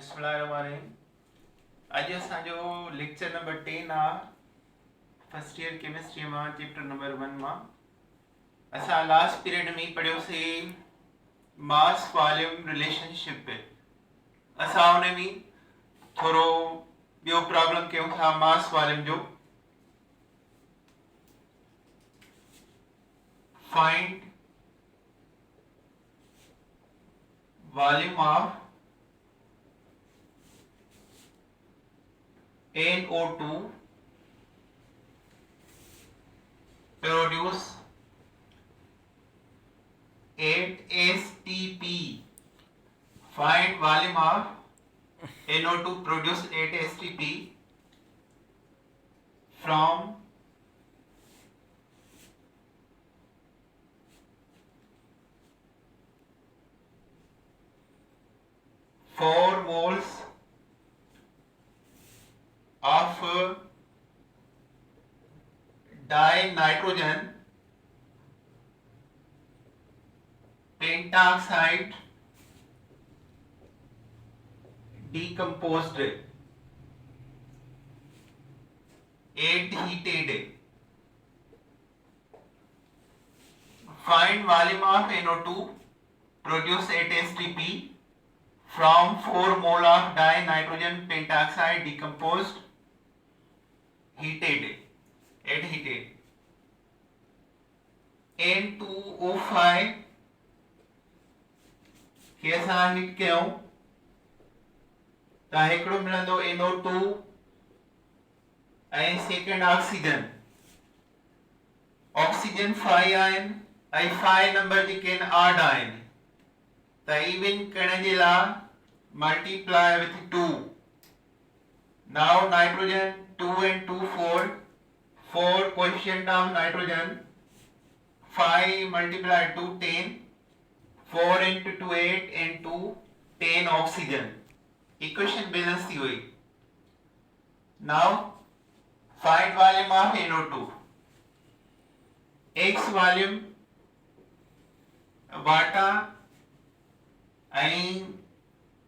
बिस्मिल्लाहिर्रहमानिर्रहीम। आज असांजो लेक्चर नंबर 10 आ फर्स्ट ईयर केमिस्ट्री में चैप्टर नंबर 1 में असां लास्ट पीरियड में पढ़ियोसीं मास वॉल्यूम रिलेशनशिप। असां उन में थोरो ॿियो प्रॉब्लम कयूं था मास वॉल्यूम जो। Find volume of NO2 produce 8 STP. Find volume of NO2 produce 8 STP from 4 moles of dinitrogen pentoxide decomposed 8 heated. Find volume of NO2 produce 8 STP from 4 mole of dinitrogen pentoxide decomposed heated 8 heated. N2O5 के असां heat कयूं त हिकिड़ो मिलंदो NO2 ऐं second oxygen. Oxygen 5 आहिनि ऐं 5 number जेके आहिनि ऑड आहिनि त इवन करण जे लाइ multiply with 2। Now nitrogen 2 and 2 4 coefficient of nitrogen 5 multiplied 2 10 4 into 2 8 and 2 10 oxygen equation balance थी हुई। now find volume of NO2 x volume वाटा ऐं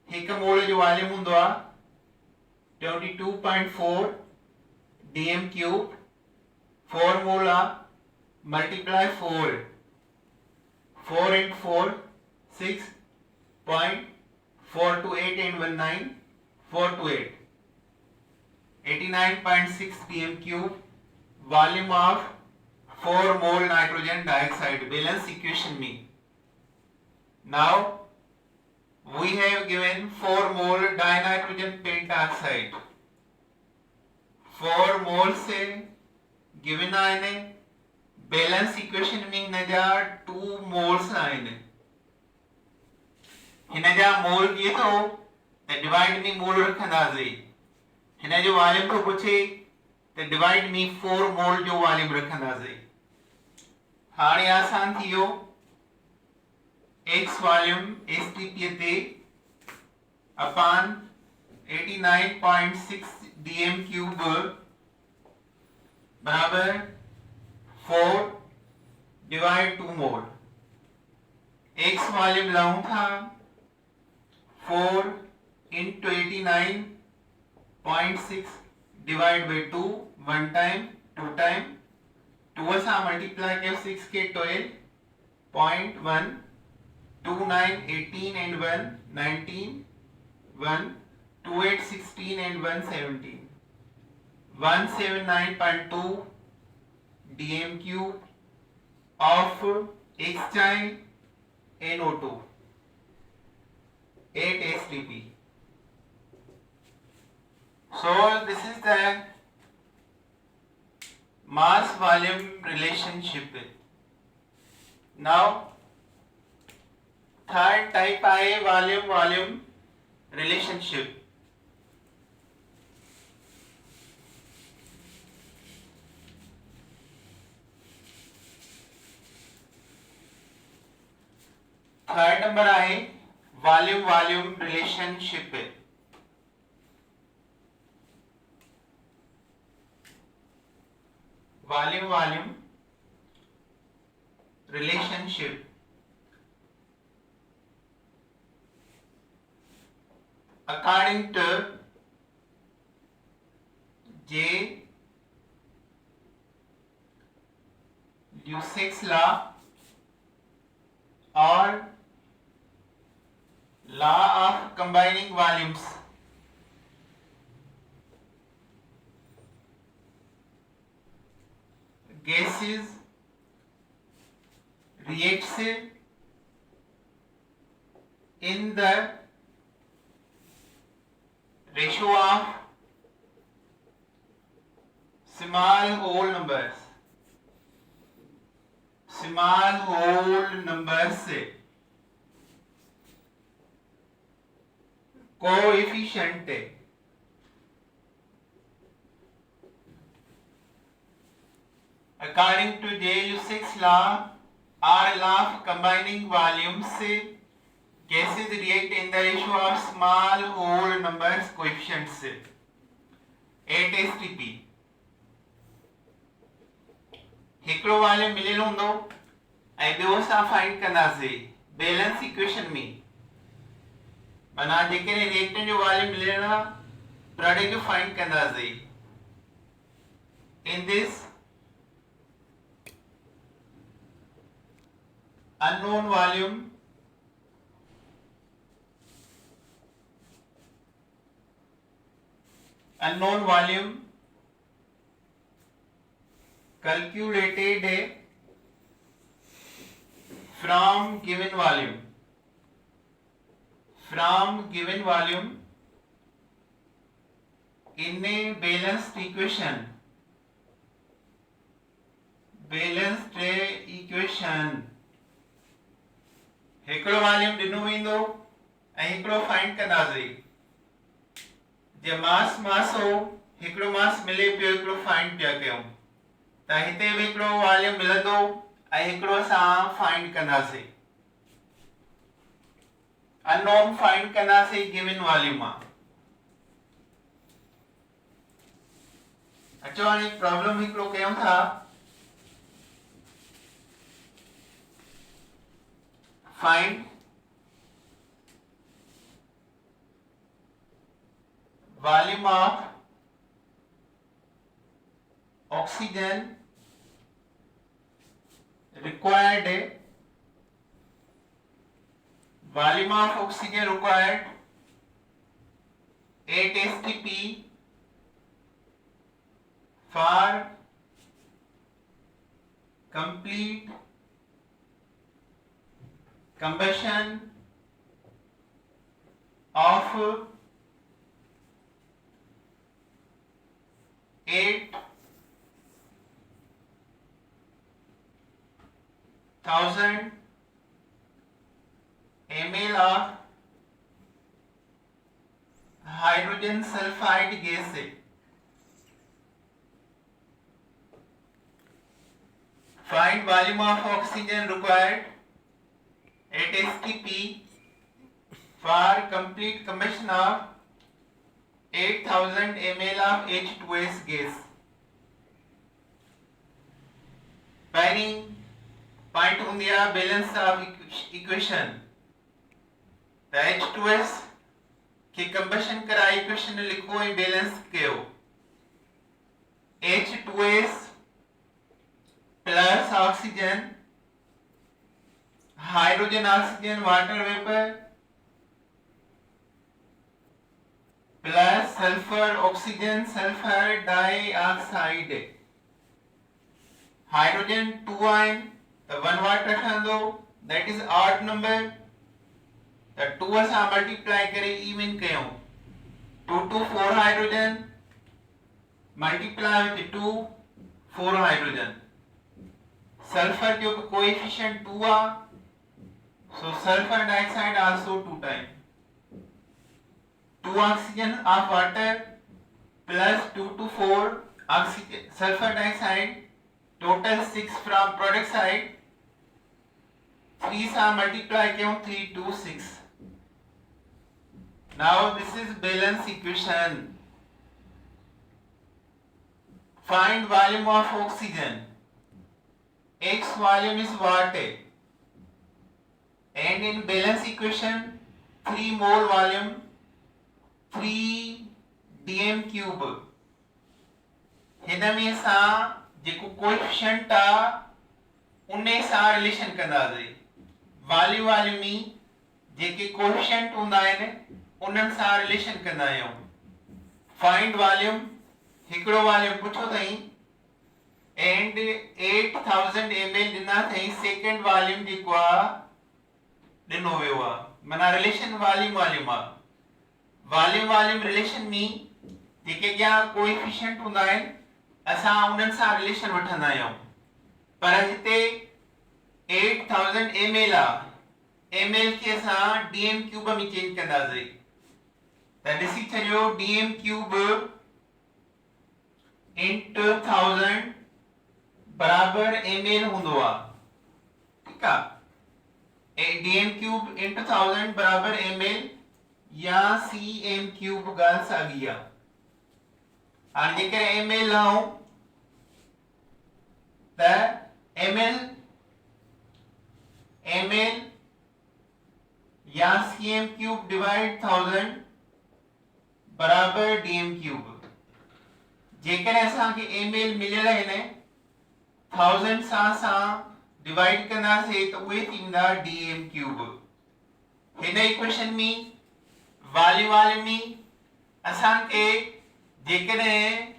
हिकु मोल जो वॉल्यूम हूंदो आहे 22.4 dm cube 4 मोल आहे multiply 4 into 4 6.428 and 19 428 89.6 dm cube volume of 4 mole nitrogen dioxide balance equation में। now we have given 4 mole dinitrogen pentoxide 4 mole से given आने बैलेंस इक्वेशन में हिनजा 2 मोल्स आहिनि। हिनजा मोल कीअं थो त डिवाइड में मोल रखंदासीं। हिन जो वॉल्यूम थो पुछे त डिवाइड में 4 मोल जो वॉल्यूम रखंदासीं। हाणे आसान थी वियो x वॉल्यूम STP ते अपॉन 89.6 dm क्यूब बराबर 4 डिवाइड 2 मोल। x वॉल्यूम लाऊं था 4 into 89.6 divide by 2 1 time 2 time 2 सां मल्टीप्लाई कयो 6 के 12.1 2 9 18 and 1 19 1 2 8 16 and 1 17 179.2 dm cube of x NO2 8 STP. so this is the mass volume relationship. now third type है volume relationship. Third number आहे volume relationship. Volume relationship according to J. Lucek's law or law of combining volumes, gases reacts in the ratio of small whole numbers, small whole numbers से coefficient है। According to J. Lucek's law or law of combining volumes से gases react in the ratio of small whole numbers coefficients से 8 हिकिड़ो volume मिलियल हूंदो ऐं ॿियो असां फाइंड कंदासीं बैलेंस इक्वेशन में, माना जेकॾहिं रिएक्टेंट जो वॉल्यूम मिलियल आहे प्रोडक्ट जो फाइंड कंदासीं। In this unknown volume calculated from given volume in a balanced equation हिकिड़ो वॉल्यूम ॾिनो वेंदो ऐं हिकिड़ो फाइंड कंदासीं। जे मास हो हिकिड़ो मास मिले पियो हिकिड़ो फाइंड पिया कयूं त हिते बि हिकिड़ो वॉल्यूम मिलंदो ऐं हिकिड़ो असां फाइंड कंदासीं। अननोन फाइंड कंदासीं गिवन वॉल्यूम मां। अचो हाणे प्रॉब्लम हिकिड़ो कयूं था। Find volume of oxygen required 8 STP for complete combustion of 8,000 ml of hydrogen sulfide gas। Find volume of oxygen required 8 STP for complete combustion of 8,000 ml of H2S gas। Pairing point on the balance of equation। The H2S की combustion करा equation लिखो ही balance कयो। H2S plus oxygen, hydrogen, oxygen, water vapor plus sulfur, oxygen, sulfur dioxide, hydrogen 2 ion, the 1 water ठहंदो, that is odd number। the 2 असां multiply करे even कयूं 2 to 4 hydrogen multiply with 2 4 hydrogen। sulfur जो coefficient 2 uh, so sulfur dioxide also 2 times 2 oxygen of water plus 2 to 4 oxygen sulfur dioxide, total 6 from product side, 3 से multiply करूं 3 to 6। now this is balance equation। find volume of oxygen, X volume is what, and in balance equation 3 mole volume बी dm cube हिन में असां जेको coefficient आहे उन सां रिलेशन कंदासीं वॉल्यूम में जेके कोएफिशिएंट हूंदा आहिनि उन्हनि सां रिलेशन कंदा आहियूं फाइंड वॉल्यूम हिकिड़ो वॉल्यूम पुछो अथई एंड 8000 ml ॾिना अथई सेकेंड वॉल्यूम जेको आहे ॾिनो वियो आहे माना रिलेशन वॉल्यूम आहे रिलेशन में जेके क्या कोएफिशिएंट हूंदा आहिनि असां उन्हनि सां रिलेशन वठंदा आहियूं पर हिते 8000 ml आहे ml खे असां डीएम क्यूब में चेंज कंदासीं त ॾिसी छॾियो डीएम क्यूब into 1000 बराबर ml हूंदो आहे ठीक आहे डीएम क्यूब into 1000 बराबर ml या cm क्यूब ॻाल्हि साॻी आहे हाणे जेकर ml लाऊं त ml या cm क्यूब डिवाइड 1000 बराबर डीएम क्यूब जेकर असांखे ml मिलियल आहिनि 1000 सां डिवाइड कंदासीं त उहे थींदा डीएम क्यूब हिन इक्वेशन में वॉल्यूम में असांखे जेकॾहिं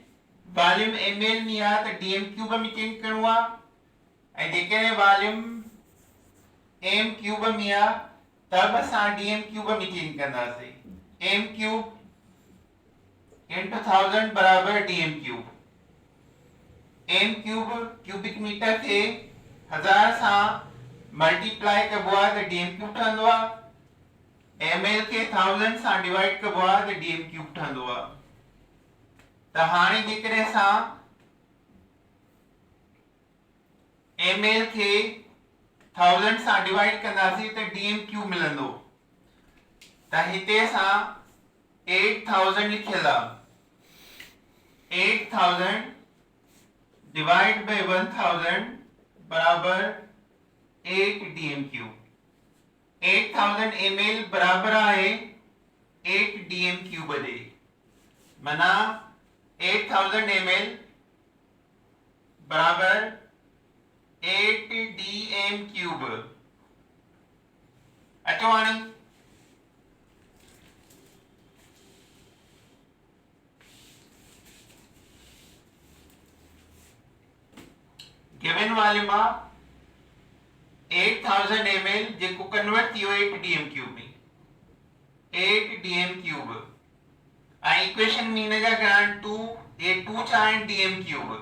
वॉल्यूम ml में आहे त डीएम क्यूब में चेंज करिणो आहे ऐं जेकॾहिं वॉल्यूम m क्यूब में आहे त बि असां डीएम क्यूब में चेंज कंदासीं m क्यूब into 1000 बराबर dm cube m cube cubic metre खे 1000 सां मल्टीप्लाई कबो आहे त डीएम क्यूब ठहंदो आहे ml खे 1000 सां डिवाइड कबो आहे त डीएम क्यूब ठहंदो आहे त हाणे जेकॾहिं असां ml खे 1000 सां डिवाइड कंदासीं त डीएम क्यूब मिलंदो त हिते असां 8000 लिखियल आहे 8000 डिवाइड बाय 1000 बराबर 8 डीएम क्यूब 8000 ml बराबर आहे 8 डीएम क्यूब जे माना 8000 ml बराबर 8 डीएम क्यूब अचो हाणे गिवन वॉल्यूम आहे 8000 ml जेको कन्वर्ट थियो 8 डीएम क्यूब में 8 डीएम क्यूब ऐं इक्वेशन में इन जा घणा 2 ये 2 छा आहिनि DM cube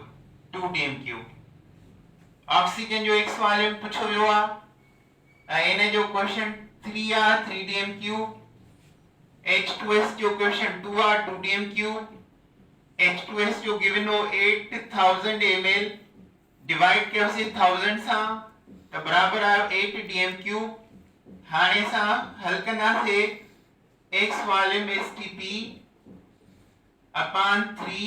2 DM cube oxygen जो x वॉल्यूम पुछो वियो आहे ऐं इन जो क्वेश्चन 3 आहे 3 डीएम क्यूब H2S जो क्वेश्चन 2 आहे 2 डीएम क्यूब H2S जो गिवन हो 8000 ml डिवाइड कयोसीं 1000 सां त बराबर आयो 8 डीएम क्यूब हाणे असां हल कंदासीं x volume STP upon 3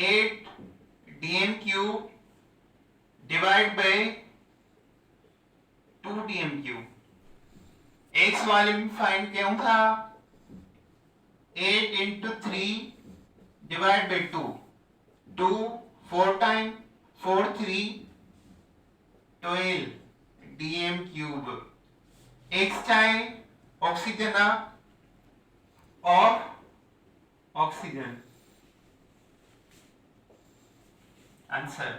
8 DM cube divide by 2 DM cube x volume find कयूं था 8 into 3 divide by 2 2 4 time 4 3 12 DM cube x चाहे ऑक्सीजन ऑफ ऑक्सीजन आंसर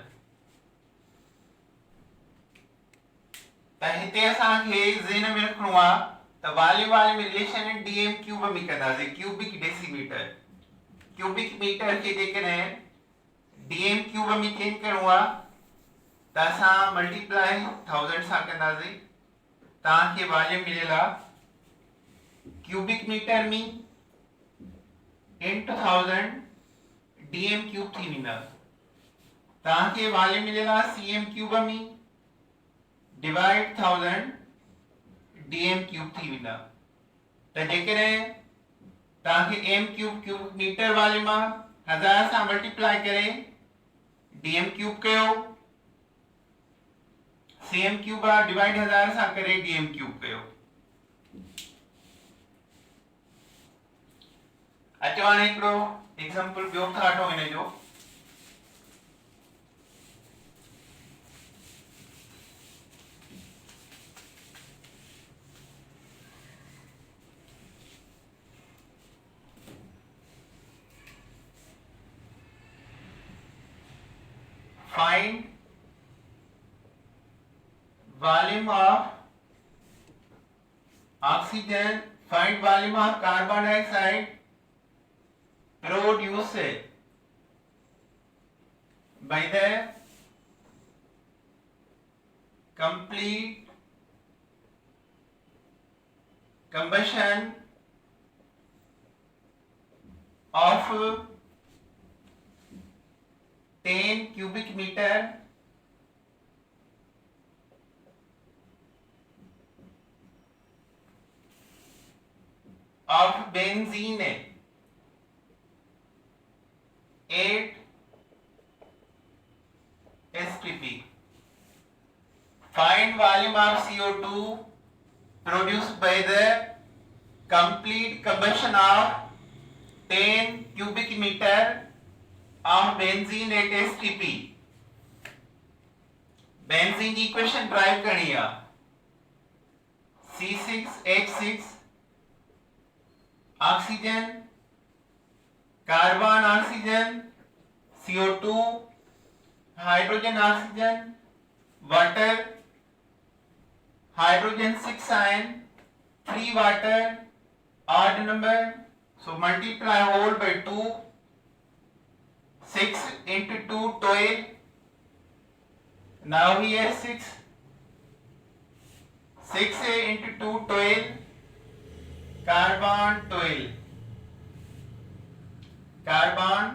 त हिते असांखे ज़हन में रखणो आहे त वॉल्यूम रिलेशन डीएम क्यूब में कंदासीं क्यूबिक डेसीमीटर क्यूबिक मीटर खे जेकॾहिं डीएम क्यूब में चेंज करिणो आहे त असां मल्टीप्लाई 1000 सां कंदासीं तव्हांखे वॉल्यूम मिलियल आहे क्यूबिक मीटर में into 1000 डीएम क्यूब थी वेंदा तव्हांखे वॉल्यूम मिलियल आहे सीएम क्यूब में डिवाइड 1000 डीएम क्यूब थी वेंदा त जेकॾहिं तव्हांखे m cube cube metre volume आहे 1000 सां मल्टीप्लाई करे डीएम क्यूब कयो सीएम क्यूब आहे डिवाइड 1000 सां करे डीएम क्यूब कयो अचो हाणे हिकिड़ो एग्जाम्पल ॿियो ठाहियो हिन जो find volume of oxygen, find volume of carbon dioxide produced by the complete combustion of 10 cubic meter of benzene 8 STP. Find volume of CO2 produced by the complete combustion of 10 cubic meter of benzene at STP. Benzene की equation drive करनी है C6H6 oxygen carbon oxygen CO2 hydrogen oxygen water hydrogen 6 ion 3 water odd number so multiply whole by 2 6 into 2 12 now here 6 into 2 12 carbon 12 carbon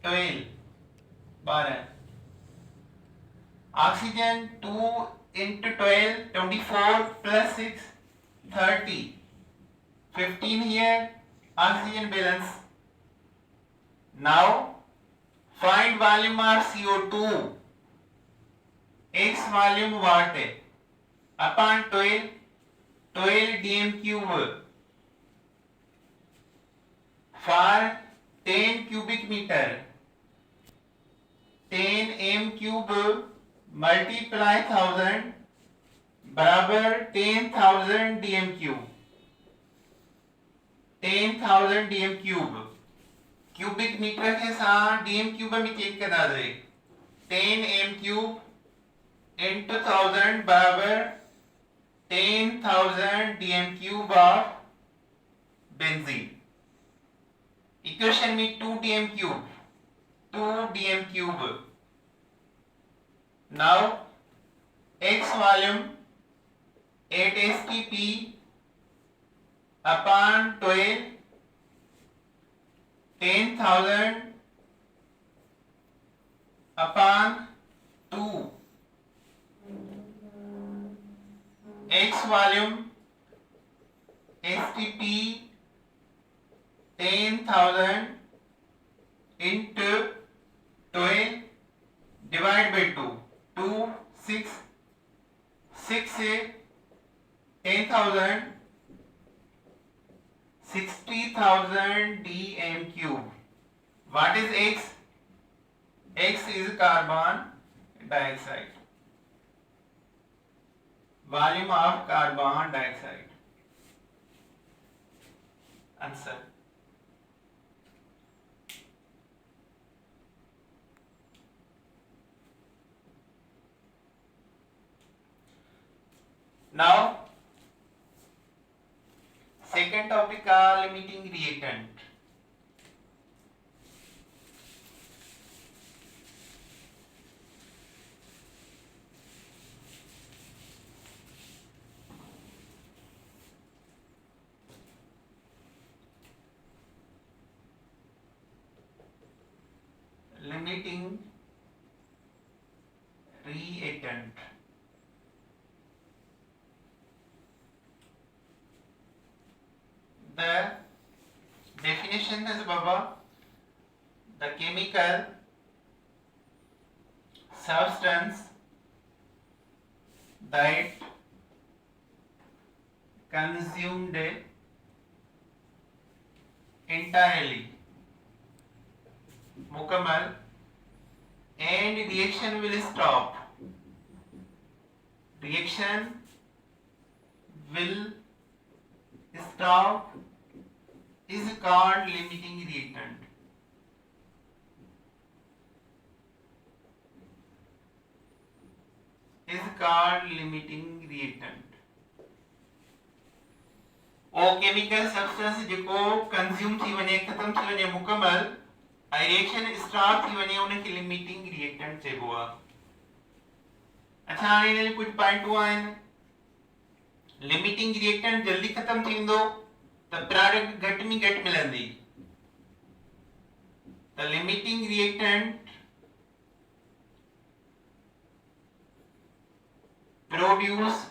12 12 oxygen 2 into 12 24 plus 6 30 15 here oxygen balance now find volume of CO2 x volume what है upon 12 dm cube for 10 cubic meter 10 m cube multiply 1000 बराबर 10,000 dm cube 10,000 dm cube cubic metre के साथ dm cube में check करा दे 10 m cube into 1000 बराबर 10,000 dm cube of benzene equation में 2 dm cube now x volume 8 STP upon 12 10,000 upon 2 x volume STP 10,000 into 12 divide by 2 2 6 6 से 10,000 60,000 dm cube. What is X? X is carbon dioxide. Volume of carbon dioxide. Answer. Now, second topic are limiting reactant. Limiting reactant. The definition is Baba, the chemical substance that consumed entirely मुकम्मल and reaction will stop. Reaction will stop is called limiting reactant. Is called limiting reactant. और chemical substance जेको consume थी वने खत्म थी वने मुकम्मल reaction start थी वने उनखे लिमिटिंग रिएक्टेंट चइबो आहे। अच्छा हाणे इन कुछ पॉइंटूं आहिनि। लिमिटिंग रिएक्टेंट जल्दी खत्म थींदो त प्रोडक्ट घट में घट मिलंदी। त limiting reactant produce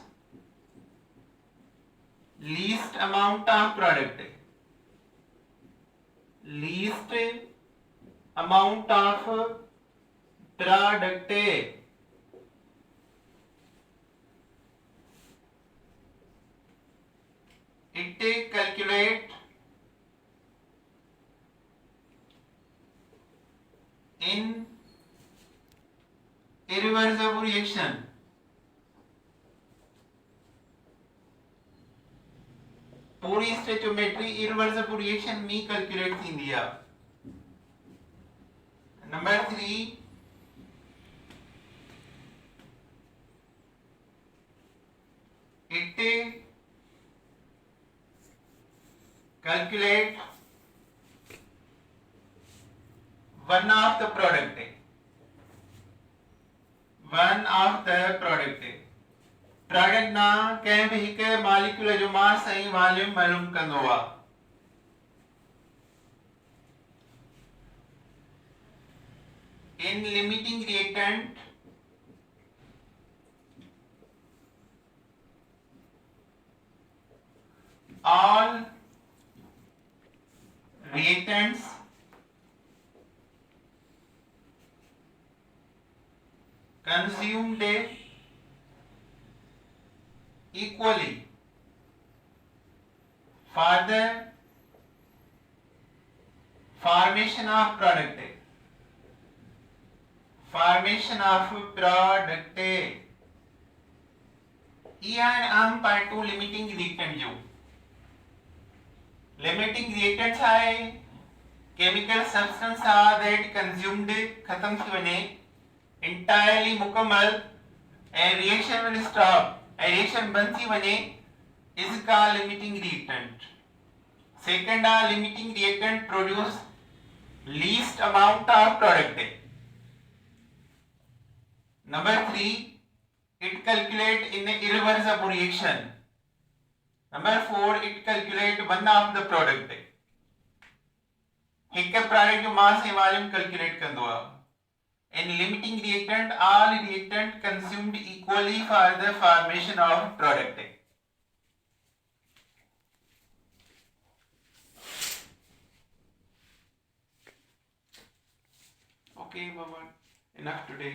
least amount of product, least amount of product, it calculate in irreversible reaction, पूरी स्टोइचियोमेट्री इरिवर्सिबल रिएक्शन में कैलकुलेट थींदी आहे। Number 3 it calculate one of the product, product ना कंहिं बि हिकु मॉलिक्यूल जो मास ऐं वॉल्यूम मालूम कंदो आहे। इन limiting reactant all reactants consumed equally for the formation of product, ये आम पार्ट टू लिमिटिंग रिएक्टेंट जो लिमिटिंग रिएक्टेंट छा आहे? केमिकल सब्सटेंस आहे दैट कंज्यूम्ड खत्म थी वञे entirely मुकम्मल ऐं रिएक्शन विल स्टॉप रिएक्शन बंद थी वने is called limiting reactant. Second are limiting reactant produce least amount of product. Number 3 it calculate in a irreversible reaction. Number 4 it calculate one of the product. एक product जो मास ऐं volume calculate कंदो आहे। In limiting reactant, all reactant consumed equally for the formation of product. Okay, Baba, enough today.